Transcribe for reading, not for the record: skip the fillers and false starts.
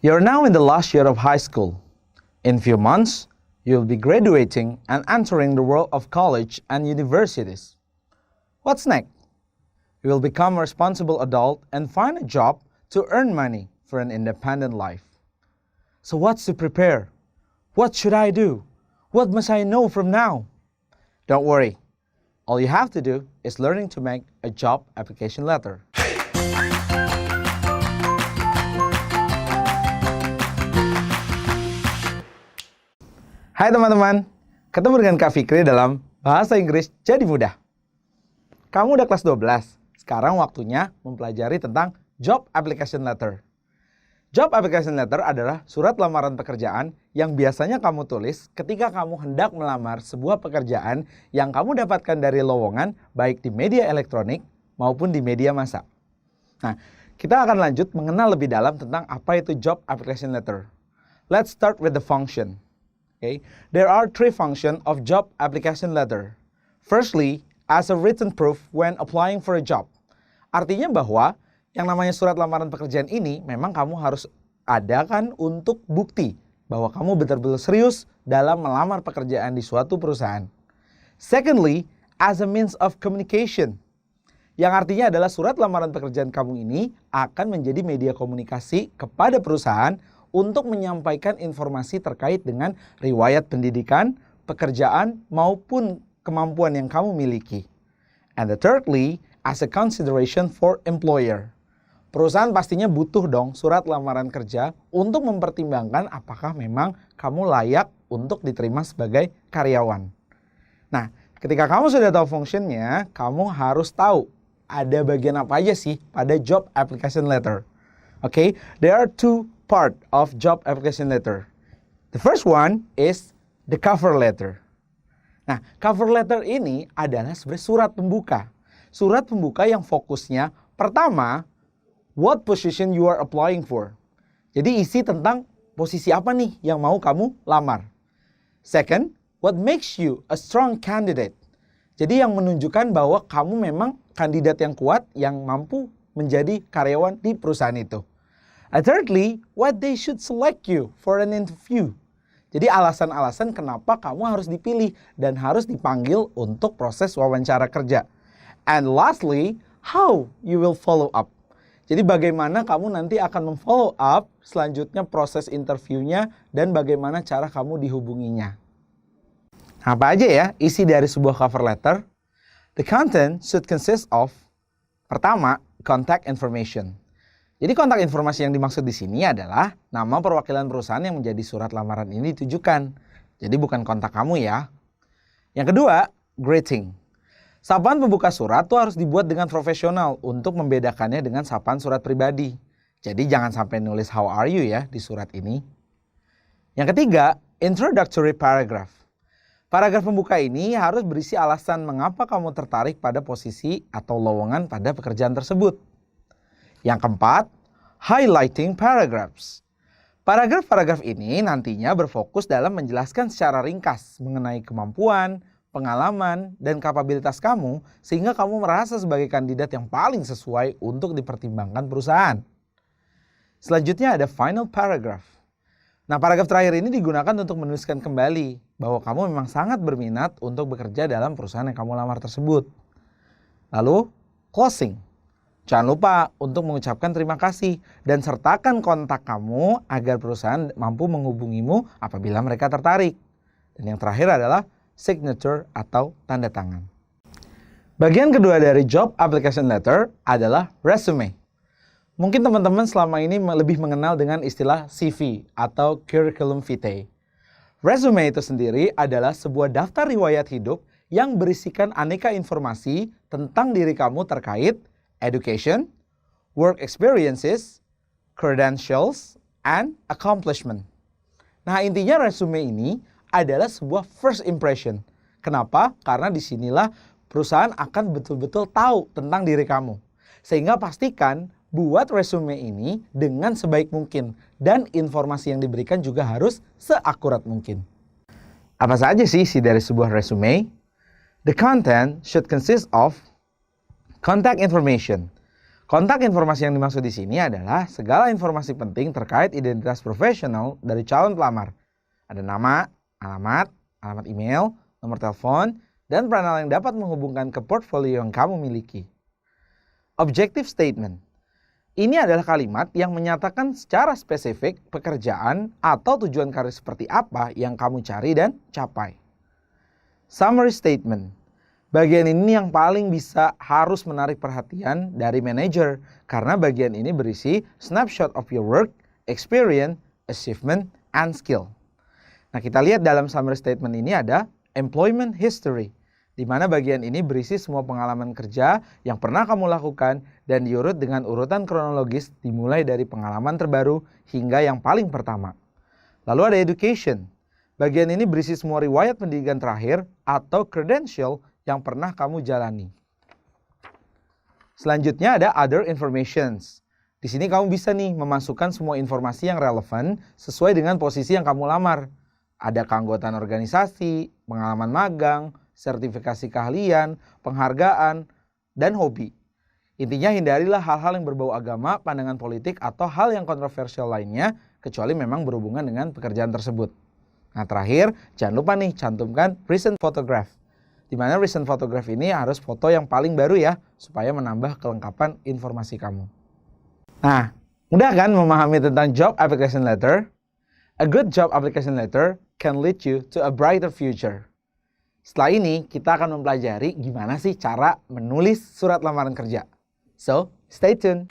You're now in the last year of high school. In few months, you'll be graduating and entering the world of college and universities. What's next? You will become a responsible adult and find a job to earn money for an independent life. So what's to prepare? What should I do? What must I know from now? Don't worry. All you have to do is learning to make a job application letter. Hai teman-teman, ketemu dengan Kak Fikri dalam Bahasa Inggris Jadi Mudah. Kamu udah kelas 12, sekarang waktunya mempelajari tentang Job Application Letter. Job Application Letter adalah surat lamaran pekerjaan yang biasanya kamu tulis ketika kamu hendak melamar sebuah pekerjaan yang kamu dapatkan dari lowongan baik di media elektronik maupun di media massa. Nah, kita akan lanjut mengenal lebih dalam tentang apa itu Job Application Letter. Let's start with the function. Okay. There are three functions of job application letter. Firstly, as a written proof when applying for a job. Artinya bahwa yang namanya surat lamaran pekerjaan ini memang kamu harus adakan untuk bukti bahwa kamu betul-betul serius dalam melamar pekerjaan di suatu perusahaan. Secondly, as a means of communication. Yang artinya adalah surat lamaran pekerjaan kamu ini akan menjadi media komunikasi kepada perusahaan untuk menyampaikan informasi terkait dengan riwayat pendidikan, pekerjaan, maupun kemampuan yang kamu miliki. And the thirdly, as a consideration for employer. Perusahaan pastinya butuh dong surat lamaran kerja untuk mempertimbangkan apakah memang kamu layak untuk diterima sebagai karyawan. Nah, ketika kamu sudah tahu fungsinya, kamu harus tahu ada bagian apa aja sih pada job application letter. Okay, there are two part of job application letter. The first one is the cover letter. Nah, cover letter ini adalah sebenarnya surat pembuka. Surat pembuka yang fokusnya pertama, what position you are applying for. Jadi isi tentang posisi apa nih yang mau kamu lamar. Second, what makes you a strong candidate. Jadi yang menunjukkan bahwa kamu memang kandidat yang kuat yang mampu menjadi karyawan di perusahaan itu. And thirdly, what they should select you for an interview. Jadi alasan-alasan kenapa kamu harus dipilih dan harus dipanggil untuk proses wawancara kerja. And lastly, how you will follow up. Jadi bagaimana kamu nanti akan memfollow up selanjutnya proses interviewnya dan bagaimana cara kamu dihubunginya. Apa aja ya isi dari sebuah cover letter? The content should consist of, pertama, contact information. Jadi kontak informasi yang dimaksud di sini adalah nama perwakilan perusahaan yang menjadi surat lamaran ini ditujukan. Jadi bukan kontak kamu ya. Yang kedua, greeting. Sapaan pembuka surat tuh harus dibuat dengan profesional untuk membedakannya dengan sapaan surat pribadi. Jadi jangan sampai nulis how are you ya di surat ini. Yang ketiga, introductory paragraph. Paragraf pembuka ini harus berisi alasan mengapa kamu tertarik pada posisi atau lowongan pada pekerjaan tersebut. Yang keempat, highlighting paragraphs. Paragraf-paragraf ini nantinya berfokus dalam menjelaskan secara ringkas mengenai kemampuan, pengalaman, dan kapabilitas kamu sehingga kamu merasa sebagai kandidat yang paling sesuai untuk dipertimbangkan perusahaan. Selanjutnya ada final paragraph. Nah, paragraf terakhir ini digunakan untuk menuliskan kembali bahwa kamu memang sangat berminat untuk bekerja dalam perusahaan yang kamu lamar tersebut. Lalu, closing. Jangan lupa untuk mengucapkan terima kasih dan sertakan kontak kamu agar perusahaan mampu menghubungimu apabila mereka tertarik. Dan yang terakhir adalah signature atau tanda tangan. Bagian kedua dari job application letter adalah resume. Mungkin teman-teman selama ini lebih mengenal dengan istilah CV atau curriculum vitae. Resume itu sendiri adalah sebuah daftar riwayat hidup yang berisikan aneka informasi tentang diri kamu terkait education, work experiences, credentials, and accomplishment. Nah, intinya resume ini adalah sebuah first impression. Kenapa? Karena disinilah perusahaan akan betul-betul tahu tentang diri kamu. Sehingga pastikan buat resume ini dengan sebaik mungkin dan informasi yang diberikan juga harus seakurat mungkin. Apa saja sih isi dari sebuah resume? The content should consist of contact information. Kontak informasi yang dimaksud di sini adalah segala informasi penting terkait identitas profesional dari calon pelamar. Ada nama, alamat email, nomor telepon, dan peranal yang dapat menghubungkan ke portfolio yang kamu miliki. Objective statement. Ini adalah kalimat yang menyatakan secara spesifik pekerjaan atau tujuan karir seperti apa yang kamu cari dan capai. Summary statement. Bagian ini yang paling harus menarik perhatian dari manajer karena bagian ini berisi snapshot of your work, experience, achievement, and skill. Nah, kita lihat dalam summary statement ini ada employment history, di mana bagian ini berisi semua pengalaman kerja yang pernah kamu lakukan dan diurut dengan urutan kronologis dimulai dari pengalaman terbaru hingga yang paling pertama. Lalu ada education. Bagian ini berisi semua riwayat pendidikan terakhir atau credential yang pernah kamu jalani. Selanjutnya ada other informations. Di sini kamu bisa nih memasukkan semua informasi yang relevan sesuai dengan posisi yang kamu lamar. Ada keanggotaan organisasi, pengalaman magang, sertifikasi keahlian, penghargaan, dan hobi. Intinya hindarilah hal-hal yang berbau agama, pandangan politik, atau hal yang kontroversial lainnya, kecuali memang berhubungan dengan pekerjaan tersebut. Nah, terakhir, jangan lupa nih cantumkan recent photograph. Di mana recent photograph ini harus foto yang paling baru ya, supaya menambah kelengkapan informasi kamu. Nah, mudah kan memahami tentang job application letter? A good job application letter can lead you to a brighter future. Setelah ini, kita akan mempelajari gimana sih cara menulis surat lamaran kerja. So, stay tuned.